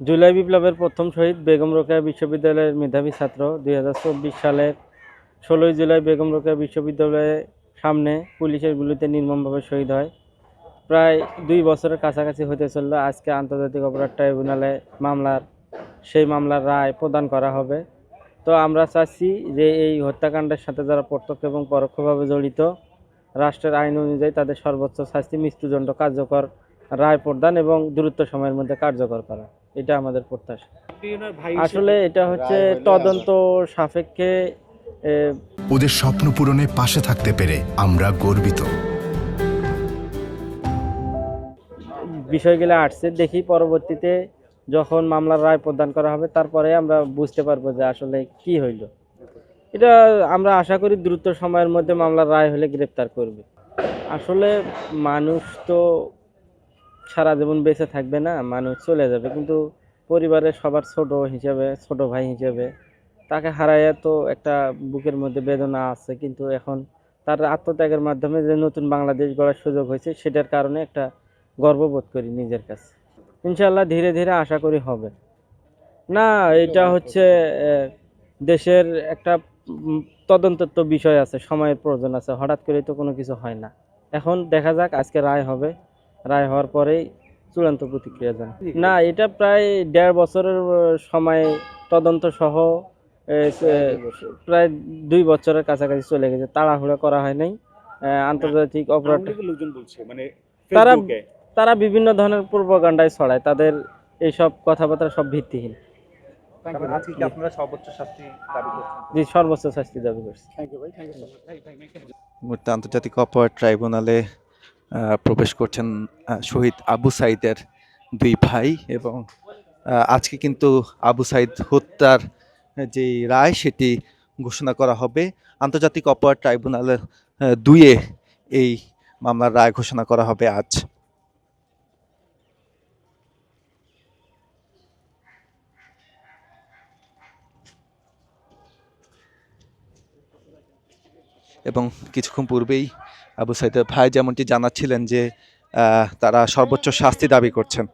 জুলাই বিপ্লবের প্রথম শহীদ বেগম রোকেয়া বিশ্ববিদ্যালয়ের মেধাবী ছাত্র 2024 সালের 16ই জুলাই বেগম রোকেয়া বিশ্ববিদ্যালয়ের সামনে পুলিশের গুলিতে নির্মমভাবে শহীদ হয়। প্রায় 2 বছরের কাছাকাছি হতে চলল। আজকে আন্তর্জাতিক অপরাধ ট্রাইব্যুনালে সেই মামলার রায় প্রদান করা হবে। তো আমরা চাচ্ছি যে এই হত্যাকাণ্ডের সাথে যারা প্রত্যক্ষ এবং পরোক্ষভাবে জড়িত, রাষ্ট্রের আইন অনুযায়ী তাদের সর্বোচ্চ শাস্তি মৃত্যুদণ্ড কার্যকর রায় প্রদান এবং দ্রুত সময়ের মধ্যে কার্যকর করা, এটা আমাদের প্রত্যাশা। আসলে এটা হচ্ছে তদন্ত সাপেক্ষে। ওদের স্বপ্ন পূরণে পাশে থাকতে পেরে আমরা গর্বিত। বিষয়গুলো আসছে, দেখি পরবর্তীতে যখন মামলার রায় প্রদান করা হবে তারপরে আমরা বুঝতে পারবো যে আসলে কি হইল। এটা আমরা আশা করি দ্রুত সময়ের মধ্যে মামলার রায় হলে গ্রেপ্তার করবে। আসলে মানুষ তো সারা জীবন বেঁচে থাকবে না, মানুষ চলে যাবে, কিন্তু পরিবারের সবার ছোট ভাই হিসেবে তাকে হারাইয়া তো একটা বুকের মধ্যে বেদনা আছে। কিন্তু এখন তার আত্মত্যাগের মাধ্যমে যে নতুন বাংলাদেশ গড়ার সুযোগ হয়েছে, সেটার কারণে একটা গর্ববোধ করি নিজের কাছে। ইনশাল্লাহ ধীরে ধীরে আশা করি হবে। না, এটা হচ্ছে দেশের একটা তদন্তের তো বিষয় আছে, সময়ের প্রয়োজন আছে, হঠাৎ করে তো কোনো কিছু হয় না। এখন দেখা যাক, আজকে রায় হবে, রায় হওয়ার পরেই চূড়ান্ত প্রতিক্রিয়া জানাই। না, এটা প্রায় 1.5 বছরের সময় তদন্ত সহ প্রায় 2 বছরের কাছাকাছি চলে গেছে। তাড়াহুড়া করা হয় নাই। আন্তর্জাতিক অপরাধ লোকজন বলছে মানে তারা তারা বিভিন্ন ধরনের প্রোপাগান্ডায় ছড়ায়, তাদের এইসব কথাবার্তা সব ভিত্তিহীন। আজকে কি আপনারা সর্বোচ্চ শাস্তি দাবি করছেন? জি, সর্বোচ্চ শাস্তি দাবি করছি। মুহূর্তে আন্তর্জাতিক অপরাধ ট্রাইব্যুনালে প্রবেশ করছেন শহীদ আবু সাইদের 2 ভাই, এবং আজকে কিন্তু আবু সাইদ হত্যার যে রায় সেটি ঘোষণা করা হবে। আন্তর্জাতিক অপরাধ ট্রাইব্যুনালে 2-এ এই মামলার রায় ঘোষণা করা হবে আজ। এবং কিছুক্ষণ পূর্বেই আবু সাইদের ভাই যেমনটি জানাচ্ছিলেন যে তারা সর্বোচ্চ শাস্তি দাবি করছেন।